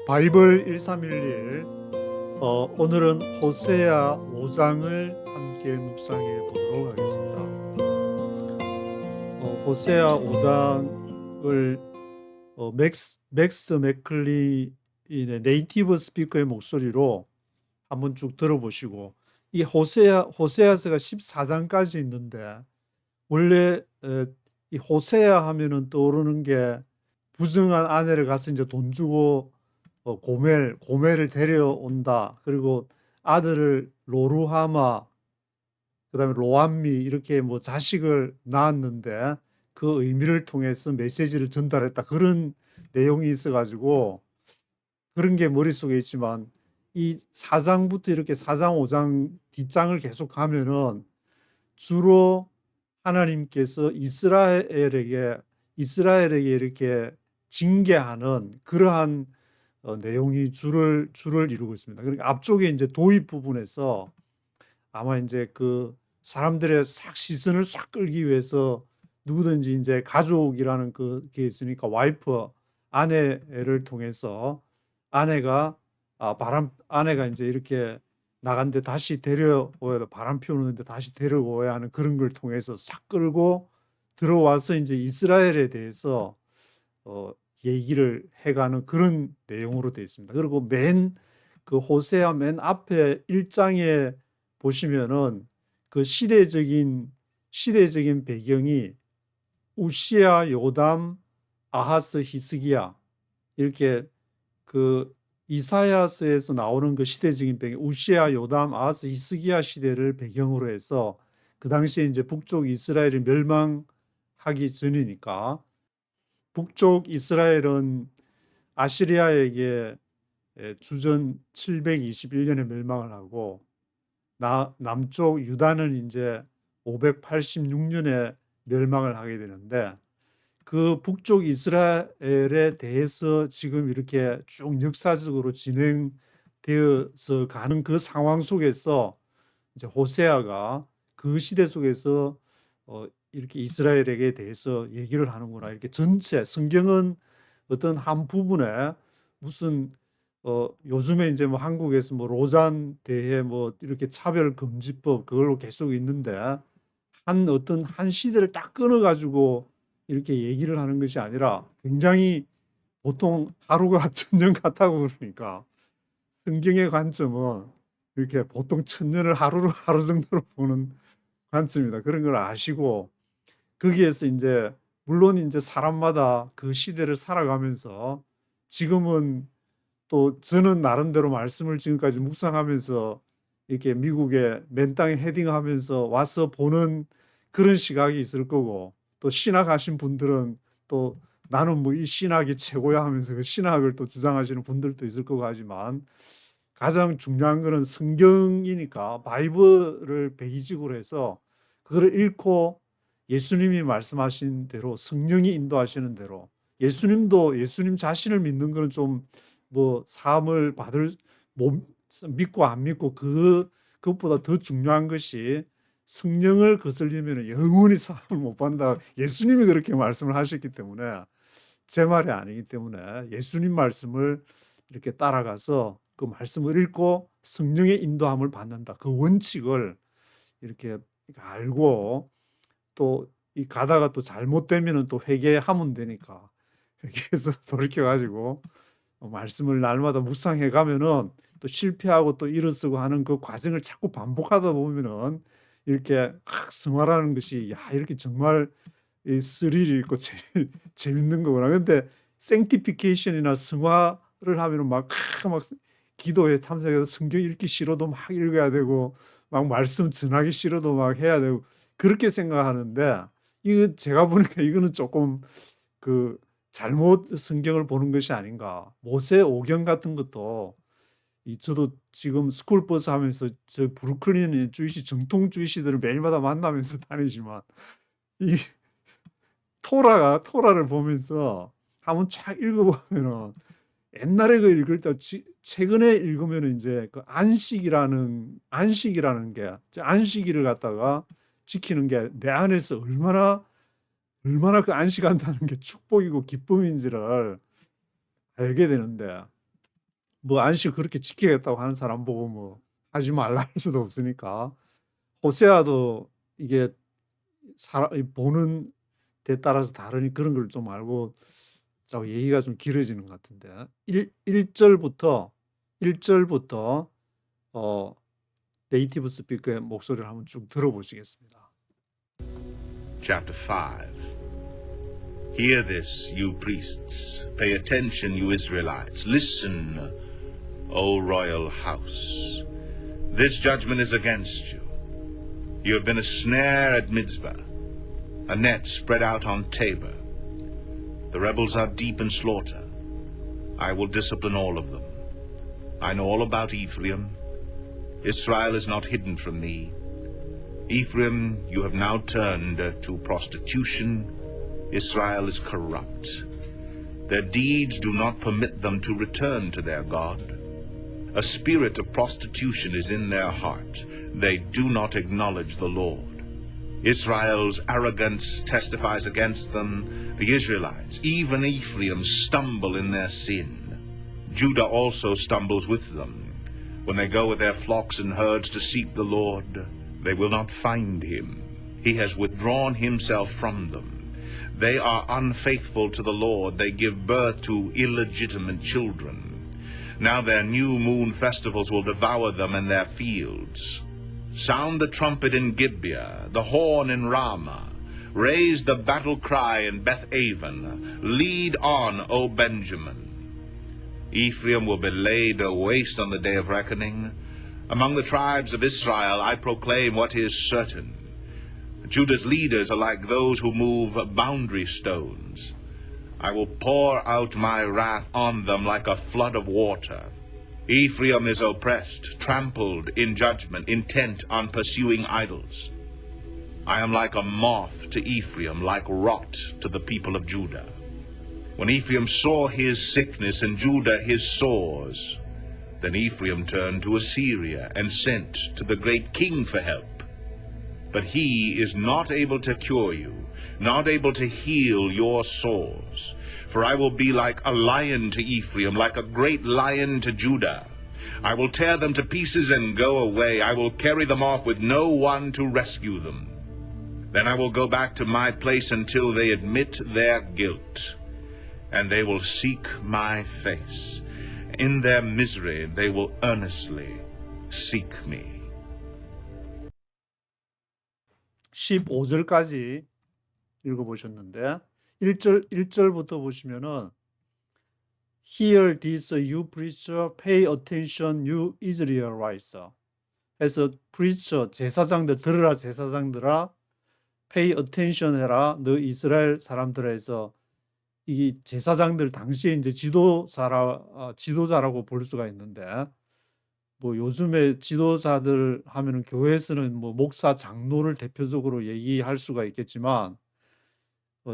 바이블 1311 오늘은 호세아 5장을 함께 묵상해 보도록 하겠습니다. 호세아 5장을 맥스 맥클린의 네이티브 스피커의 목소리로 한번 쭉 들어보시고, 이 호세아서가 14장까지 있는데, 원래 이 호세아 하면은 떠오르는 게 부정한 아내를 가서 이제 돈 주고 고멜을 데려온다. 그리고 아들을 로루하마, 그다음에 로암미 이렇게 뭐 자식을 낳았는데 그 의미를 통해서 메시지를 전달했다. 그런 내용이 있어가지고 그런 게 머릿속에 있지만, 이 4장부터 이렇게 4장, 5장 뒷장을 계속 가면은 주로 하나님께서 이스라엘에게 이렇게 징계하는 그러한 내용이 줄을 이루고 있습니다. 그러니까 앞쪽에 이제 도입 부분에서 아마 이제 그 사람들의 싹 시선을 싹 끌기 위해서 누구든지 이제 가족이라는 그게 있으니까 와이프, 아내를 통해서 아내가 아내가 이제 이렇게 나간데 다시 데려오야, 바람 피우는데 다시 데려오야 하는 그런 걸 통해서 싹 끌고 들어와서 이제 이스라엘에 대해서 어, 얘기를 해가는 그런 내용으로 되어 있습니다. 그리고 그 호세아 맨 앞에 1장에 보시면은 그 시대적인 배경이 우시야, 요담, 아하스, 히스기야, 이렇게 그 이사야서에서 나오는 그 시대적인 배경, 우시야, 요담, 아하스, 히스기야 시대를 배경으로 해서, 그 당시에 이제 북쪽 이스라엘이 멸망하기 전이니까, 북쪽 이스라엘은 아시리아에게 주전 721년에 멸망을 하고, 남쪽 유다는 이제 586년에 멸망을 하게 되는데, 그 북쪽 이스라엘에 대해서 지금 이렇게 쭉 역사적으로 진행되어서 가는 그 상황 속에서 이제 호세아가 그 시대 속에서 이렇게 이스라엘에게 대해서 얘기를 하는구나. 이렇게 전체 성경은 어떤 한 부분에 무슨 요즘에 이제 뭐 한국에서 뭐 로잔 대해 뭐 이렇게 차별 금지법 그걸로 계속 있는데, 어떤 한 시대를 딱 끊어 가지고 이렇게 얘기를 하는 것이 아니라, 굉장히 보통 하루가 천년 같다고 그러니까 성경의 관점은 이렇게 보통 천년을 하루 정도로 보는 관점이다. 그런 걸 아시고, 거기에서 이제 물론 이제 사람마다 그 시대를 살아가면서, 지금은 또 저는 나름대로 말씀을 지금까지 묵상하면서 이렇게 미국에 맨 땅에 헤딩하면서 와서 보는 그런 시각이 있을 거고, 또 신학하신 분들은 또 나는 뭐 이 신학이 최고야 하면서 그 신학을 또 주장하시는 분들도 있을 거고 하지만, 가장 중요한 거는 성경이니까 바이블을 베이직으로 해서 그걸 읽고 예수님이 말씀하신 대로, 성령이 인도하시는 대로, 예수님 자신을 믿는 거는 좀 뭐 사함을 받을 믿고 안 믿고 그것보다 더 중요한 것이, 성령을 거슬리면 영원히 사함을 못 받는다. 예수님이 그렇게 말씀을 하셨기 때문에 제 말이 아니기 때문에, 예수님 말씀을 이렇게 따라가서 그 말씀을 읽고 성령의 인도함을 받는다. 그 원칙을 이렇게 알고, 또 이 가다가 또 잘못되면은 또 회개하면 되니까 회개해서 돌이켜 가지고 말씀을 날마다 묵상해 가면은, 또 실패하고 또 일어서고 하는 그 과정을 자꾸 반복하다 보면은 이렇게 승화라는 것이, 야, 이렇게 정말 이 스릴이 있고 재밌는 거구나. 근데 생티피케이션이나 승화를 하면은 막 기도에 참석해서 성경 읽기 싫어도 막 읽어야 되고, 막 말씀 전하기 싫어도 막 해야 되고, 그렇게 생각하는데, 이거 제가 보니까 이거는 조금 그 잘못 성경을 보는 것이 아닌가. 모세 오경 같은 것도, 저도 지금 스쿨버스 하면서 저 브루클린 주이시 정통 주이시들을 매일마다 만나면서 다니지만, 이 토라를 보면서 한번 쫙 읽어보면은, 옛날에 그 읽을 때 최근에 읽으면 이제 그 안식이라는 게, 안식일을 갖다가 지키는 게 내 안에서 얼마나 그 안식한다는 게 축복이고 기쁨인지를 알게 되는데, 뭐 안식 그렇게 지키겠다고 하는 사람 보고 뭐 하지 말라 할 수도 없으니까 호세아도 이게 보는 데 따라서 다르니 그런 걸 좀 알고 자꾸 얘기가 좀 길어지는 것 같은데 1절부터 네이티브 스피커의 목소리를 한번 쭉 들어보시겠습니다. Chapter 5. Hear this, you priests. Pay attention, you Israelites. Listen, O royal house. This judgment is against you. You have been a snare at Mizpah, a net spread out on Tabor. The rebels are deep in slaughter. I will discipline all of them. I know all about Ephraim. Israel is not hidden from me. Ephraim, you have now turned to prostitution. Israel is corrupt. Their deeds do not permit them to return to their God. A spirit of prostitution is in their heart. They do not acknowledge the Lord. Israel's arrogance testifies against them. The Israelites, even Ephraim, stumble in their sin. Judah also stumbles with them. When they go with their flocks and herds to seek the Lord, they will not find him. He has withdrawn himself from them. They are unfaithful to the Lord. They give birth to illegitimate children. Now their new moon festivals will devour them and their fields. Sound the trumpet in Gibeah, the horn in Ramah. Raise the battle cry in Beth-aven. Lead on, O Benjamin. Ephraim will be laid waste on the day of reckoning. Among the tribes of Israel I proclaim what is certain. Judah's leaders are like those who move boundary stones. I will pour out my wrath on them like a flood of water. Ephraim is oppressed, trampled in judgment, intent on pursuing idols. I am like a moth to Ephraim, like rot to the people of Judah. When Ephraim saw his sickness and Judah his sores, then Ephraim turned to Assyria and sent to the great king for help. But he is not able to cure you, not able to heal your sores. For I will be like a lion to Ephraim, like a great lion to Judah. I will tear them to pieces and go away. I will carry them off with no one to rescue them. Then I will go back to my place until they admit their guilt, and they will seek my face. In their misery they will earnestly seek me. 15절까지 읽어보셨는데 1절부터 보시면은 Hear this, you preacher, pay attention, you Israelites. 해서 preacher, 제사장들 들으라, 제사장들아, pay attention 해라, 너 이스라엘 사람들아 해서 이 제사장들 당시에 이제 지도자라고 볼 수가 있는데 뭐 요즘에 지도자들 하면은 교회에서는 뭐 목사, 장로를 대표적으로 얘기할 수가 있겠지만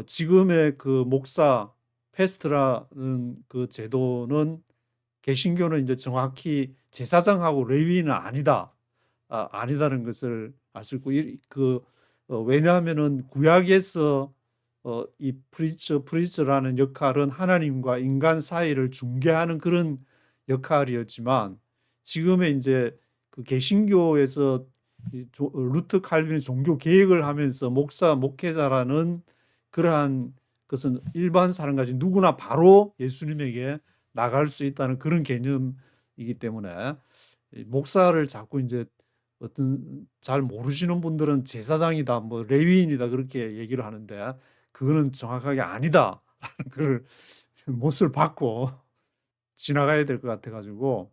지금의 그 목사 패스트라는 그 제도는 개신교는 이제 정확히 제사장하고 레위인은 아니다는 것을 알 수 있고 왜냐하면은 구약에서 이 프리처라는 역할은 하나님과 인간 사이를 중개하는 그런 역할이었지만 지금의 이제 그 개신교에서 루트 칼빈이 종교 개혁을 하면서 목회자라는 그러한 것은 일반 사람같이 누구나 바로 예수님에게 나갈 수 있다는 그런 개념이기 때문에 목사를 자꾸 이제 어떤 잘 모르시는 분들은 제사장이다, 뭐 레위인이다 그렇게 얘기를 하는데 그거는 정확하게 아니다라는 그 못을 받고 지나가야 될 것 같아가지고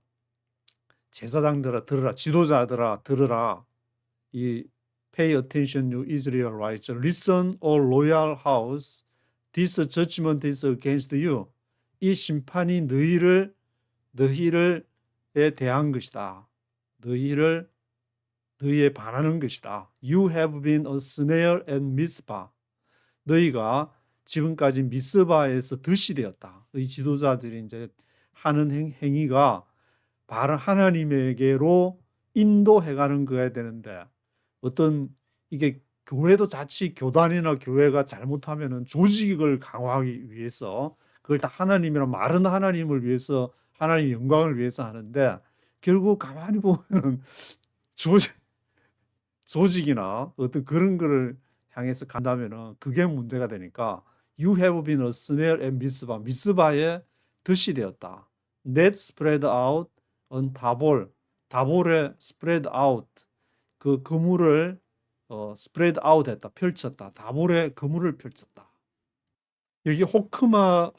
제사장들아 들으라, 지도자들아 들으라, 이 Pay attention, you Israelites. Listen, O royal house. This judgment is against you. 이 심판이 너희를 대한 것이다. 너희에 반하는 것이다. You have been a snare at Mizpah. 너희가 지금까지 미스바에서 덫이 되었다. 이 지도자들이 이제 하는 행위가 바로 하나님에게로 인도해가는 거야 되는데 어떤 이게 교회도 자칫 교단이나 교회가 잘못하면은 조직을 강화하기 위해서 그걸 다 하나님이나 마른 하나님을 위해서 하나님 영광을 위해서 하는데 결국 가만히 보면 조직이나 어떤 그런 거를 향해서 간다면은 그게 문제가 되니까 You have been a snare at 미스바. 미스바에 덫이 되었다. Net spread out on 다볼. 다볼에 spread out. 그 그물을 spread out 했다. 펼쳤다. 다볼에 그물을 펼쳤다. 여기 호크마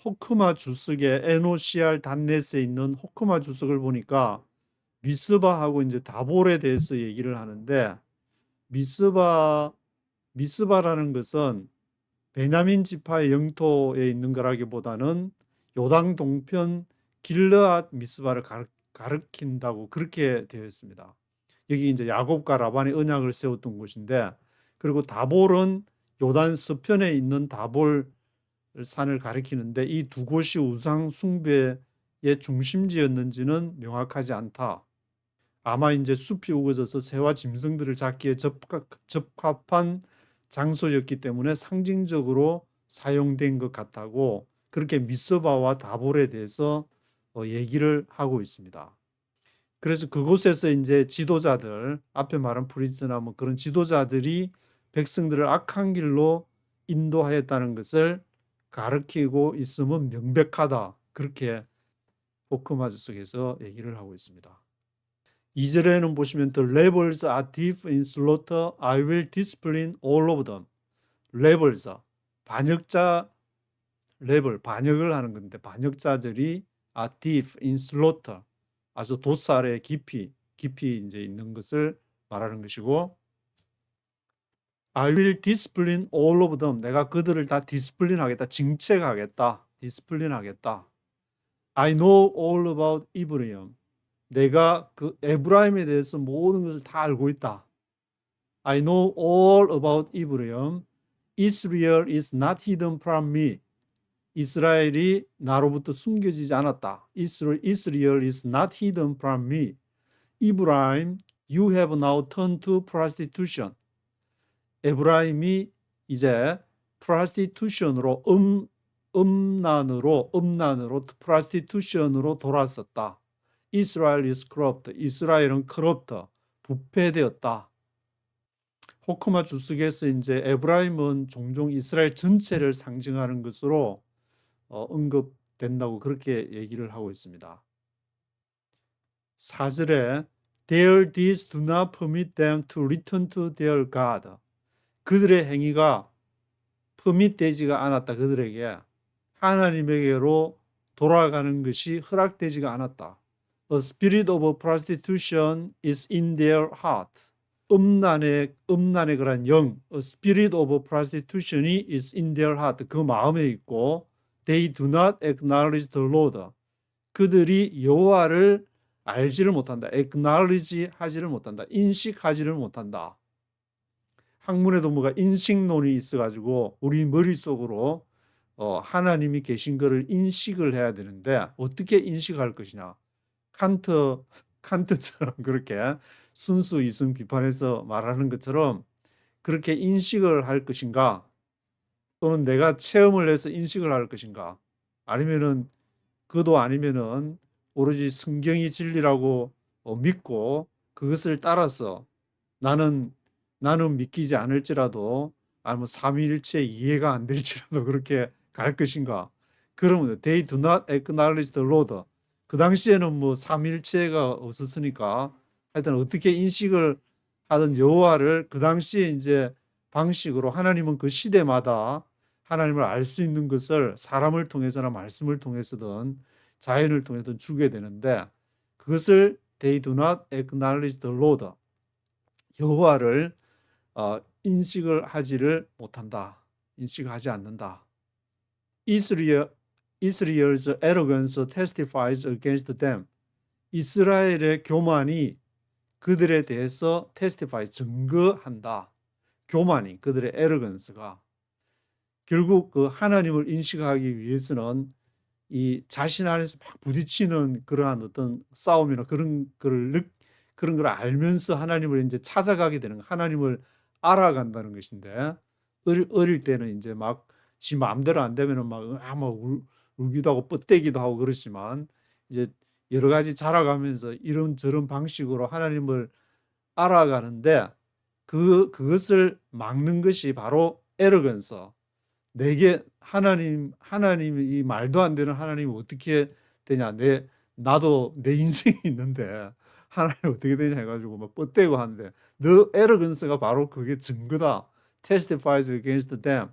주석에 NOCR 단넷에 있는 호크마 주석을 보니까 미스바하고 이제 다볼에 대해서 얘기를 하는데 미스바라는 것은 베냐민 지파의 영토에 있는 거라기보다는 요당 동편 길르앗 미스바를 가리킨다고 그렇게 되어 있습니다. 여기 이제 야곱과 라반의 언약을 세웠던 곳인데, 그리고 다볼은 요단 서편에 있는 다볼 산을 가리키는데 이 두 곳이 우상 숭배의 중심지였는지는 명확하지 않다. 아마 이제 숲이 우거져서 새와 짐승들을 잡기에 적합한 장소였기 때문에 상징적으로 사용된 것 같다고 그렇게 미스바와 다볼에 대해서 얘기를 하고 있습니다. 그래서 그곳에서 이제 지도자들, 앞에 말한 프리즈나 뭐 그런 지도자들이 백성들을 악한 길로 인도하였다는 것을 가르치고 있으면 명백하다. 그렇게 호크마 주석에서 얘기를 하고 있습니다. 2절에는 보시면 The rebels are deep in slaughter. I will discipline all of them. rebels, 반역자, rebel, 반역을 하는 건데 반역자들이 are deep in slaughter. 아주 도살의 깊이 이제 있는 것을 말하는 것이고 I will discipline all of them. 내가 그들을 다 디스플린하겠다. 징책하겠다. 디스플린하겠다. I know all about Ephraim. 내가 그 에브라임에 대해서 모든 것을 다 알고 있다. I know all about Ephraim. Israel is not hidden from me. 이스라엘이 나로부터 숨겨지지 않았다. Israel is not hidden from me. Ephraim, you have now turned to prostitution. 에브라임이 이제 prostitution으로 음란으로 prostitution으로 돌아섰다. Israel is corrupt. 이스라엘은 corrupt, 부패되었다. 호크마 주석에서 이제 에브라임은 종종 이스라엘 전체를 상징하는 것으로 언급된다고 그렇게 얘기를 하고 있습니다. 4절에 Their deeds do not permit them to return to their God. 그들의 행위가 permit되지가 않았다. 그들에게 하나님에게로 돌아가는 것이 허락되지가 않았다. A spirit of prostitution is in their heart. 음란의 그런 영, a spirit of prostitution이 is in their heart. 그 마음에 있고 They do not acknowledge the Lord. 그들이 여호와를 알지를 못한다. acknowledge 하지를 못한다. 인식하지를 못한다. 학문에도 뭐가 인식론이 있어가지고 우리 머릿속으로 하나님이 계신 것을 인식을 해야 되는데 어떻게 인식할 것이냐. 칸트처럼 그렇게 순수 이성 비판에서 말하는 것처럼 그렇게 인식을 할 것인가, 또는 내가 체험을 해서 인식을 할 것인가, 아니면은 그도 아니면은 오로지 성경이 진리라고 믿고 그것을 따라서 나는 믿기지 않을지라도, 아니면 삼위일체 이해가 안 될지라도 그렇게 갈 것인가. 그러면 they do not acknowledge the Lord. 그 당시에는 뭐 삼위일체가 없었으니까 하여튼 어떻게 인식을 하던 여호와를 그 당시에 이제 방식으로 하나님은 그 시대마다 하나님을 알 수 있는 것을 사람을 통해서나 말씀을 통해서든 자연을 통해서든 주게 되는데 그것을 they do not acknowledge the Lord. 여호와를 인식을 하지를 못한다. 인식하지 않는다. Israel's arrogance testifies against them. 이스라엘의 교만이 그들에 대해서 testify, 증거한다. 교만이, 그들의 arrogance가. 결국 그 하나님을 인식하기 위해서는 이 자신 안에서 막 부딪히는 그러한 어떤 싸움이나 그런 걸 알면서 하나님을 이제 찾아가게 되는, 하나님을 알아간다는 것인데, 어릴 때는 이제 막 지 마음대로 안 되면은 막 울기도 하고 뻗대기도 하고 그렇지만 이제 여러 가지 자라가면서 이런저런 방식으로 하나님을 알아가는데 그것을 막는 것이 바로 에러건서. 내게 하나님이 이 말도 안 되는 하나님이 어떻게 되냐. 나도 내 인생이 있는데 하나님 어떻게 되냐 해가지고 막 뻗대고 하는데 너 에러건스가 바로 그게 증거다. Testifies against them.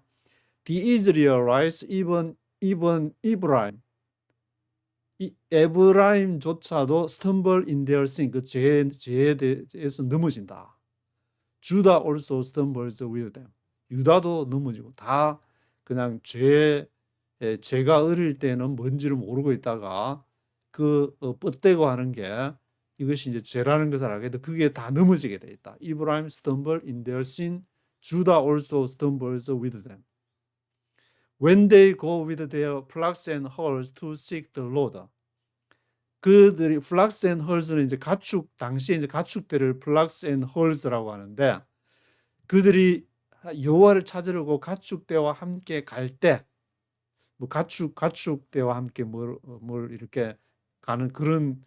The Israelites, even Ephraim, 에브라임조차도 stumble in their sin, 그 죄에 대해서 넘어진다. Judah also stumbles with them. 유다도 넘어지고 다 그냥 죄가 어릴 때는 뭔지를 모르고 있다가 뻗대고 하는 게 이것이 이제 죄라는 것을 알게 돼 그게 다 넘어지게 돼 있다. Ephraim stumble in their sin, Judah also stumbles with them. When they go with their flocks and herds to seek the Lord. 그들이 flocks and herds는 이제 당시에 이제 가축들을 flocks and herds라고 하는데 그들이 여호와를 찾으려고 가축대와 함께 갈 때, 뭐 가축대와 함께 뭘 이렇게 가는 그런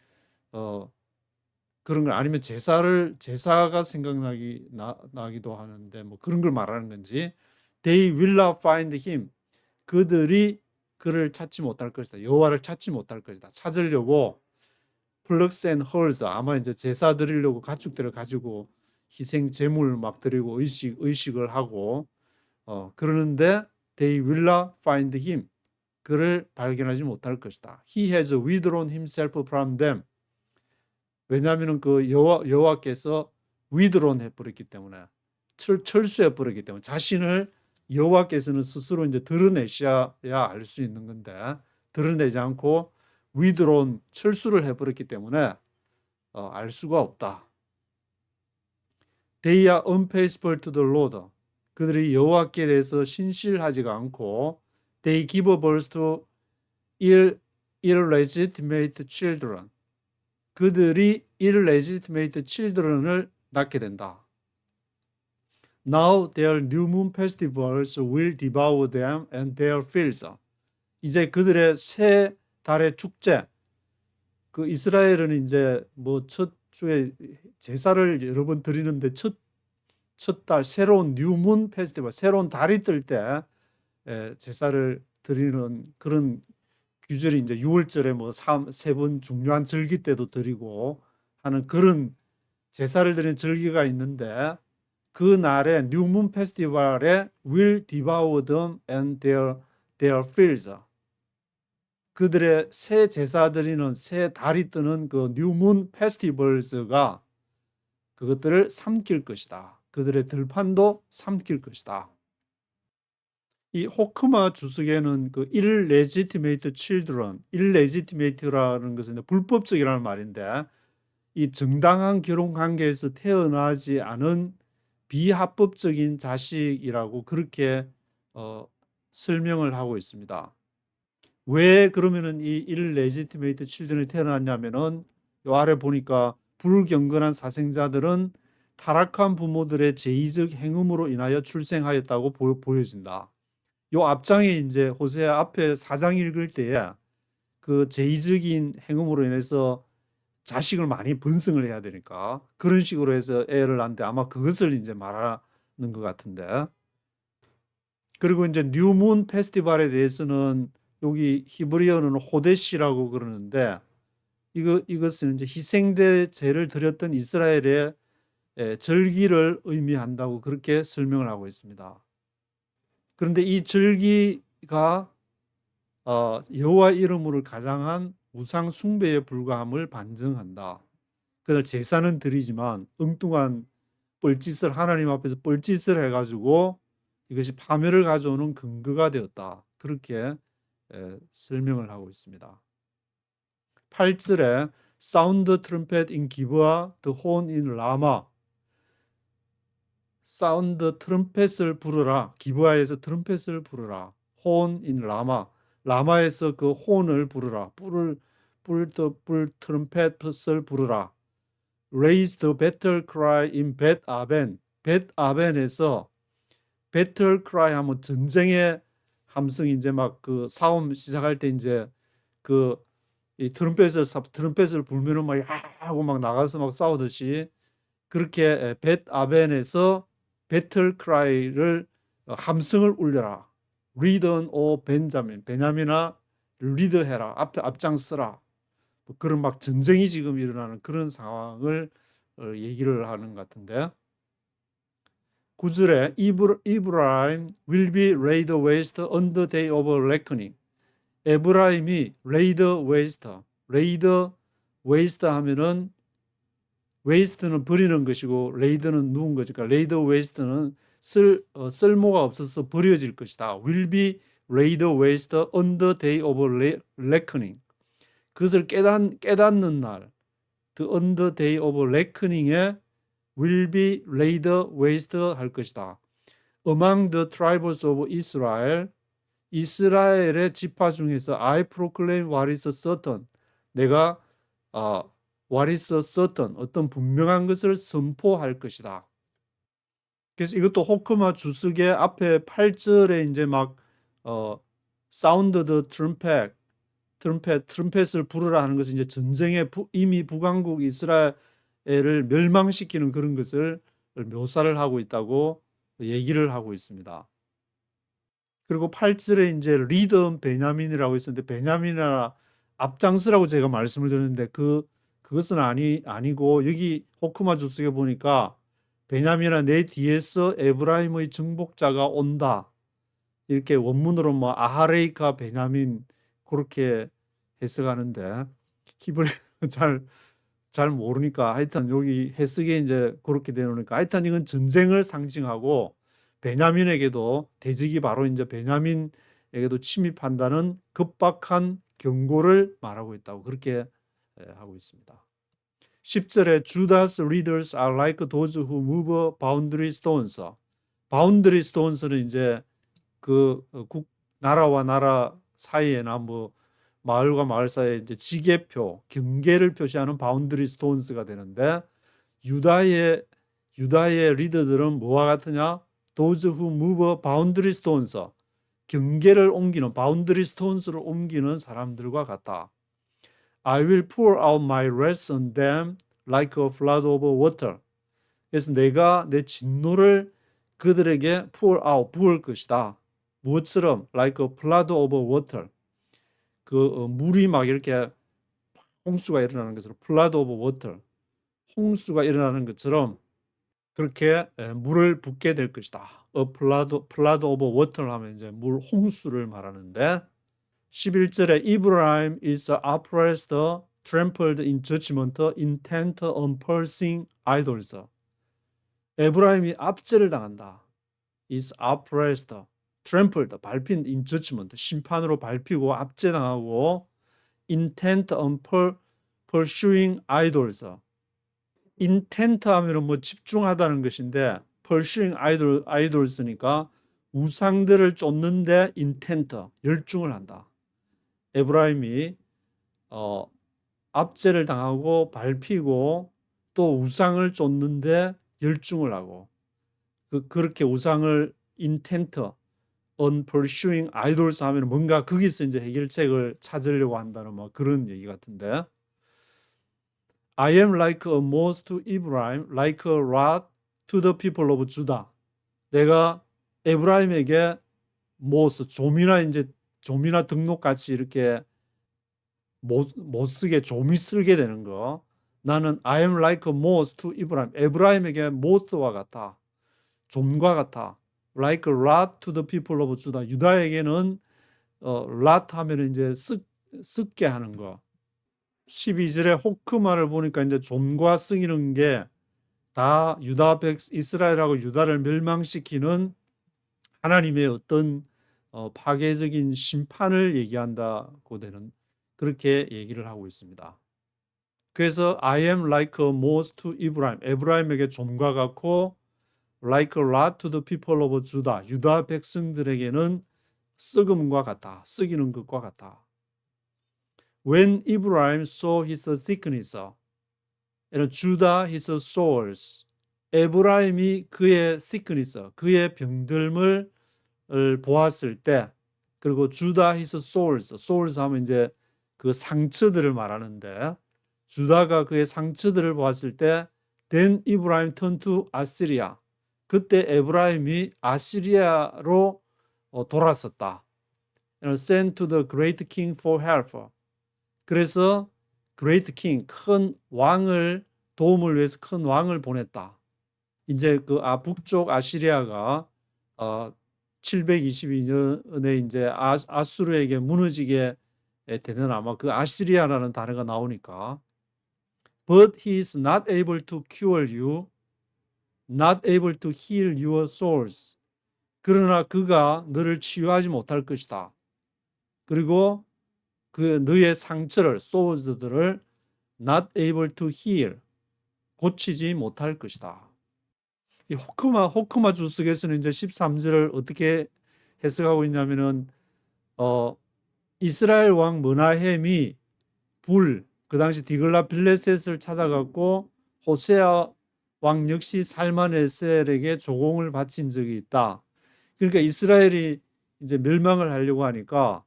걸 아니면 제사가 나기도 하는데 뭐 그런 걸 말하는 건지. They will not find him. 그들이 그를 찾지 못할 것이다. 여호와를 찾지 못할 것이다. 찾으려고 flocks and herds, 아마 이제 제사 드리려고 가축들을 가지고 희생 제물 막 드리고 의식을 하고 그러는데 they will not find him. 그를 발견하지 못할 것이다. He has withdrawn himself from them. 왜냐하면 그 여호와께서 withdrawn 해버렸기 때문에 철수해버렸기 때문에 자신을 여호와께서는 스스로 이제 드러내셔야 알 수 있는 건데 드러내지 않고 withdrawn 철수를 해버렸기 때문에 알 수가 없다. They are unfaithful to the Lord. 그들이 여호와께 대해서 신실하지가 않고 they give birth to illegitimate children. 그들이 illegitimate children을 낳게 된다. Now their new moon festivals will devour them and their fields. 이제 그들의 새 달의 축제. 그 이스라엘은 이제 뭐 첫 주에 제사를 여러 번 드리는데 첫 달 새로운 뉴문 페스티벌, 새로운 달이 뜰 때 제사를 드리는 그런 규절이 이제 6월절에 뭐 세 번 중요한 절기 때도 드리고 하는 그런 제사를 드리는 절기가 있는데 그 날에 뉴문 페스티벌에 will devour them and their fields. 그들의 새 제사 드리는 새 달이 뜨는 그 뉴문 페스티벌즈가 그것들을 삼킬 것이다. 그들의 들판도 삼킬 것이다. 이 호크마 주석에는 그 illegitimate children, illegitimate라는 것은 불법적이라는 말인데 이 정당한 결혼 관계에서 태어나지 않은 비합법적인 자식이라고 그렇게 설명을 하고 있습니다. 왜 그러면은 이 illegitimate children이 태어났냐면은 요 아래 보니까 불경건한 사생자들은 타락한 부모들의 제의적 행음으로 인하여 출생하였다고 보여진다. 요 앞장에 이제 호세아 앞에 4장 읽을 때에 그 제의적인 행음으로 인해서 자식을 많이 번성을 해야 되니까 그런 식으로 해서 애를 낳는데 아마 그것을 이제 말하는 것 같은데. 그리고 이제 뉴문 페스티벌에 대해서는 여기 히브리어는 호데시라고 그러는데 이것은 이제 희생대제를 드렸던 이스라엘의 절기를 의미한다고 그렇게 설명을 하고 있습니다. 그런데 이 절기가 여호와 이름으로 가장한 우상 숭배에 불과함을 반증한다. 그날 제사는 드리지만 엉뚱한 뻘짓을 하나님 앞에서 뻘짓을 해가지고 이것이 파멸을 가져오는 근거가 되었다. 그렇게 설명을 하고 있습니다. 8절에 Sound trumpet in Gibeah, the horn in Rama. 사운드 트럼펫을 부르라. 기브아에서 트럼펫을 부르라. horn in Rama. 라마에서 그 혼을 부르라. 불 트럼펫을 부르라. Raise the battle cry in Bet Aven. Bet Aven에서 battle cry 하면 전쟁의 함성이 이제 막 그 싸움 시작할 때 이제 그 이 트럼펫을 불면은 막 하고 막 나가서 막 싸우듯이 그렇게 벳 아벤에서 배틀 크라이를 함성을 울려라. 리던 오 벤자민, 베냐민아 리드해라. 앞에 앞장서라. 뭐 그런 막 전쟁이 지금 일어나는 그런 상황을 얘기를 하는 것 같은데 9절에 이브라임 will be laid waste on the day of reckoning. 에브라임이 laid waste 하면은 waste는 버리는 것이고 laid는 누운 거죠. 그러니까 laid waste는 쓸모가 없어서 버려질 것이다. will be laid waste on the day of reckoning. 그것을 깨닫는 날, the on the day of reckoning에 will be laid waste 할 것이다. Among the tribes of Israel, 이스라엘의 지파 중에서 I proclaim what is certain. 내가 what is certain, 어떤 분명한 것을 선포할 것이다. 그래서 이것도 호크마 주석의 앞에 8절에 이제 막 sound the trumpet, 트럼펫을 부르라 하는 것은 이제 전쟁에 이미 북왕국 이스라엘을 멸망시키는 그런 것을 묘사를 하고 있다고 얘기를 하고 있습니다. 그리고 8절에 이제 리더 베냐민이라고 있었는데 베냐민이나 앞장서라고 제가 말씀을 드렸는데 그것은 아니고 여기 호크마 주석에 보니까 베냐민아 내 뒤에서 에브라임의 정복자가 온다. 이렇게 원문으로 뭐 아하레이카 베냐민 그렇게 해석하는데 히브리 잘 모르니까 하여튼 여기 해석에 이제 그렇게 되놓으니까 하여튼 이건 전쟁을 상징하고 베냐민에게도 대적이 바로 이제 베냐민에게도 침입한다는 급박한 경고를 말하고 있다고 그렇게 하고 있습니다. 10절에 Judas leaders are like those who move boundary stones. boundary stones는 이제 나라와 나라 사이에나 뭐 마을과 마을 사이에 이제 지계표, 경계를 표시하는 바운드리 스톤스가 되는데 유다의 리더들은 뭐와 같으냐? Those who move boundary stones, 경계를 옮기는 바운드리 스톤스를 옮기는 사람들과 같다. I will pour out my wrath on them like a flood of water. 그래서 내가 내 진노를 그들에게 pour out, 부을 것이다. 무엇처럼? Like a flood of water. 물이 막 이렇게 홍수가 일어나는 것처럼 flood of water, 홍수가 일어나는 것처럼 그렇게 물을 붓게 될 것이다. A flood of water 하면 이제 물 홍수를 말하는데 11절에 Ephraim is oppressed, trampled in judgment, intent on pursuing idols. 에브라임이 압제를 당한다. is oppressed, trampled, 밟힌 in judgment, 심판으로 밟히고 압제당하고 intent on pursuing idols. intent 하면은 뭐 집중하다는 것인데 pursuing idols니까 우상들을 쫓는데 intent, 열중을 한다. 에브라임이 압제를 당하고 밟히고 또 우상을 쫓는데 열중을 하고 그렇게 우상을 intent on pursuing idols 하면 뭔가 거기서 이제 해결책을 찾으려고 한다는 뭐 그런 얘기 같은데 I am like a moth to Ephraim, like a rod to the people of Judah. 내가 에브라임에게 모스, 좀이나 등록같이 이렇게 못 쓰게 좀이 쓸게 되는 거. 나는 I am like a moth to Ephraim. 에브라임에게 모스와 같아. 좀과 같아. Like a rod to the people of Judah. 유다에게는 rod 하면 이제 썩게 하는 거. 12절에 호크마를 보니까 이제 좀과 썩이는 게 다 이스라엘하고 유다를 멸망시키는 하나님의 어떤 파괴적인 심판을 얘기한다고 되는 그렇게 얘기를 하고 있습니다. 그래서 I am like a moth to Ephraim. 에브라임에게 좀과 같고 like a rod to the people of Judah. 유다 백성들에게는 썩음과 같다. 썩이는 것과 같다. When Ephraim saw his sickness, and Judah his sores. 에브라임이 그의 sickness, 그의 병들음을 보았을 때, 그리고 주다 his sores 하면 이제 그 상처들을 말하는데 주다가 그의 상처들을 보았을 때 Then Ephraim turned to Assyria. 그때 에브라임이 아시리아로 돌았었다. Sent to the great king for help. 그래서 great king, 큰 왕을 도움을 위해서 큰 왕을 보냈다. 이제 그 북쪽 아시리아가 722년에 이제 아수르에게 무너지게 되는 아마 그 아시리아라는 단어가 나오니까 But he is not able to cure you, not able to heal your souls. 그러나 그가 너를 치유하지 못할 것이다. 그리고 그 너의 상처를 souls들을 not able to heal, 고치지 못할 것이다. 이 호크마 주석에서는 이제 13절을 어떻게 해석하고 있냐면은 이스라엘 왕 머나헴이 그 당시 디글라 빌레셋을 찾아갔고 호세아 왕 역시 살마네셀에게 조공을 바친 적이 있다. 그러니까 이스라엘이 이제 멸망을 하려고 하니까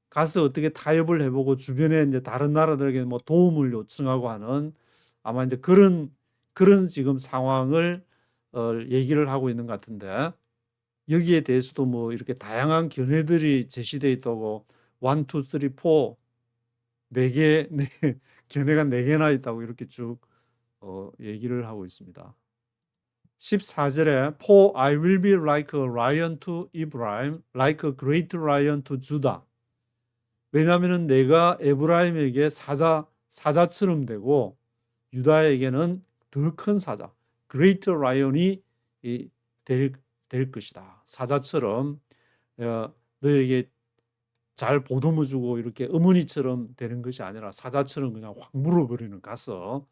가서 어떻게 타협을 해보고 주변에 이제 다른 나라들에게 뭐 도움을 요청하고 하는 아마 이제 그런 지금 상황을 얘기를 하고 있는 것 같은데 여기에 대해서도 뭐 이렇게 다양한 견해들이 제시되어 있다고 1, 2, 3, 4 4개 견해가 4개나 있다고 이렇게 쭉 얘기를 하고 있습니다. 14절에 For I will be like a lion to Ephraim, like a great lion to Judah. 왜냐하면 내가 에브라임에게 사자처럼 되고 유다에게는 더 큰 사자, great lion이 될 것이다. 사자처럼 너에게 잘 보듬어주고 이렇게 어머니처럼 되는 것이 아니라 사자처럼 그냥 확 물어버리는 가서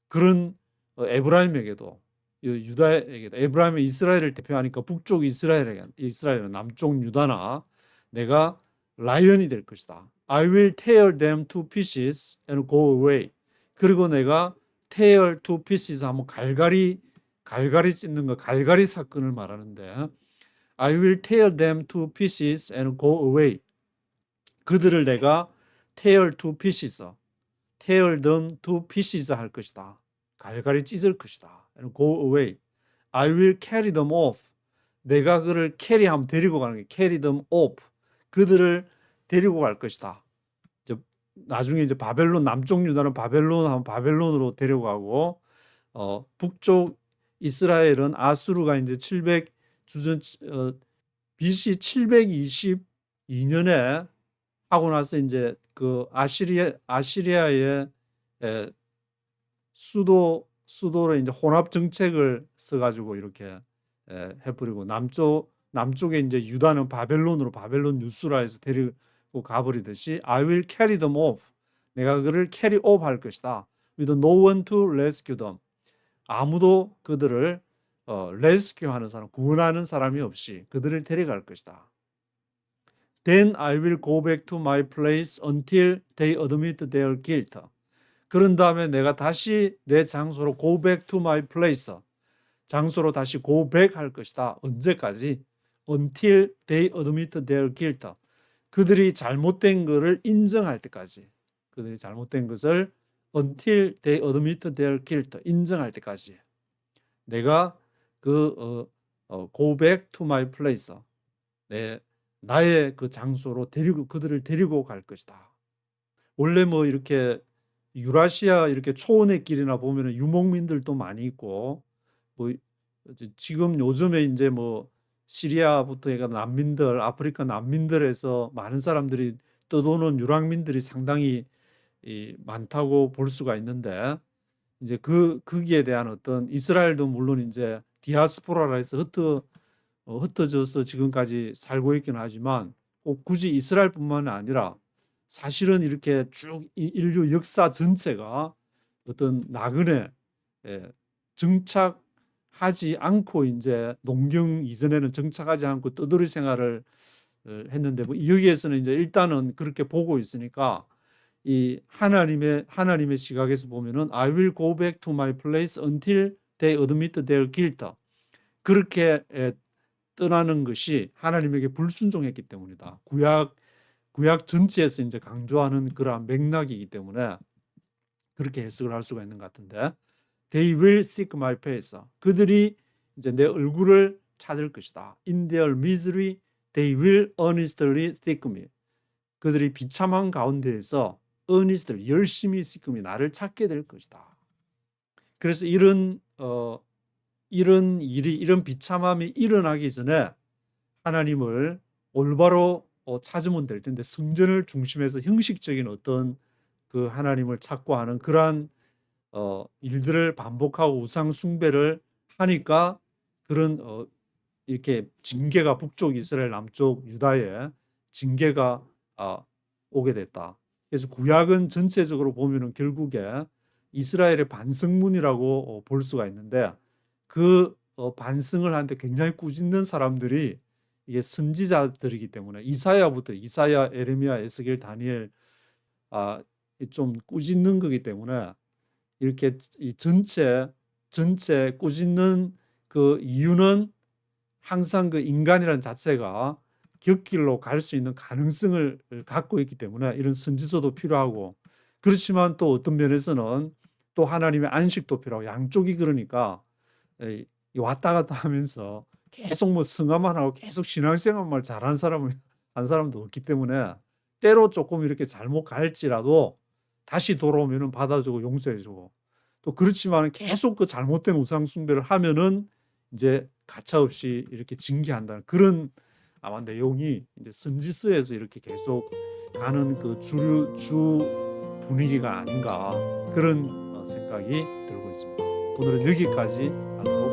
그런 에브라임에게도 유다에게도 에브라임은 이스라엘을 대표하니까 북쪽 이스라엘은 남쪽 유다나 내가 라이언이 될 것이다. I will tear them to pieces and go away. 그리고 내가 tear to pieces 하면 갈갈이 찢는 거 갈갈이 사건을 말하는데 I will tear them to pieces and go away. 그들을 내가 tear to pieces, tear them to pieces 할 것이다. 갈갈이 찢을 것이다. And go away. I will carry them off. 내가 그를 캐리하면 데리고 가는 게 carry them off. 그들을 데리고 갈 것이다. 나중에 이제 바벨론 남쪽 유다는 바벨론으로 데려가고 북쪽 이스라엘은 아수르가 이제 BC 722년에 하고 나서 이제 그 아시리아의 수도로 이제 혼합 정책을 써가지고 이렇게 해버리고 남쪽에 이제 유다는 바벨론 유수라에서 데리고 가버리듯이 I will carry them off. 내가 그를 carry off 할 것이다. With no one to rescue them. 아무도 그들을 레스큐하는 사람, 구원하는 사람이 없이 그들을 데려갈 것이다. Then I will go back to my place until they admit their guilt. 그런 다음에 내가 다시 내 장소로 go back to my place. 장소로 다시 go back 할 것이다. 언제까지? Until they admit their guilt. 그들이 잘못된 것을 인정할 때까지. 그들이 잘못된 것을 until they admit their guilt. 인정할 때까지. 내가 go back to my place. 나의 그 장소로 그들을 데리고 갈 것이다. 원래 뭐 이렇게 유라시아 이렇게 초원의 길이나 보면은 유목민들도 많이 있고 뭐 지금 요즘에 이제 뭐 시리아부터 해가 난민들, 아프리카 난민들에서 많은 사람들이 떠도는 유랑민들이 상당히 많다고 볼 수가 있는데 이제 거기에 대한 어떤 이스라엘도 물론 이제 디아스포라라 해서 흩어져서 지금까지 살고 있긴 하지만 꼭 굳이 이스라엘뿐만 아니라 사실은 이렇게 쭉 인류 역사 전체가 어떤 나그네 정착하지 않고 이제 농경 이전에는 정착하지 않고 떠돌이 생활을 했는데 뭐 여기에서는 이제 일단은 그렇게 보고 있으니까 이 하나님의 시각에서 보면은 I will go back to my place until they admit their guilt. 그렇게 떠나는 것이 하나님에게 불순종했기 때문이다. 구약 전체에서 이제 강조하는 그러한 맥락이기 때문에 그렇게 해석을 할 수가 있는 것 같은데, They will seek my face. 그들이 이제 내 얼굴을 찾을 것이다. In their misery, they will earnestly seek me. 그들이 비참한 가운데에서 earnestly, 열심히 seek me, 나를 찾게 될 것이다. 그래서 이런 일이, 이런 비참함이 일어나기 전에 하나님을 올바로 찾으면 될 텐데, 성전을 중심해서 형식적인 어떤 그 하나님을 찾고 하는 그러한 일들을 반복하고 우상 숭배를 하니까 그런 이렇게 징계가 북쪽 이스라엘, 남쪽 유다에 징계가 오게 됐다. 그래서 구약은 전체적으로 보면은 결국에 이스라엘의 반성문이라고 볼 수가 있는데, 그 반성을 하는데 굉장히 꾸짖는 사람들이 이게 선지자들이기 때문에 이사야부터, 이사야, 에레미야, 에스겔, 다니엘 좀 꾸짖는 거기 때문에 이렇게 이 전체 꾸짖는 그 이유는 항상 그 인간이라는 자체가 곁길로 갈 수 있는 가능성을 갖고 있기 때문에 이런 선지서도 필요하고, 그렇지만 또 어떤 면에서는 또 하나님의 안식도 필요하고, 양쪽이 그러니까 왔다 갔다 하면서 계속 뭐 성화만 하고 계속 신앙생활만 잘하는 한 사람도 없기 때문에 때로 조금 이렇게 잘못 갈지라도 다시 돌아오면은 받아주고 용서해주고, 또 그렇지만 계속 그 잘못된 우상 숭배를 하면은 이제 가차없이 이렇게 징계한다는 그런 아마 내용이 이제 선지서에서 이렇게 계속 가는 그 주 분위기가 아닌가, 그런 생각이 들고 있습니다. 오늘은 여기까지 하도록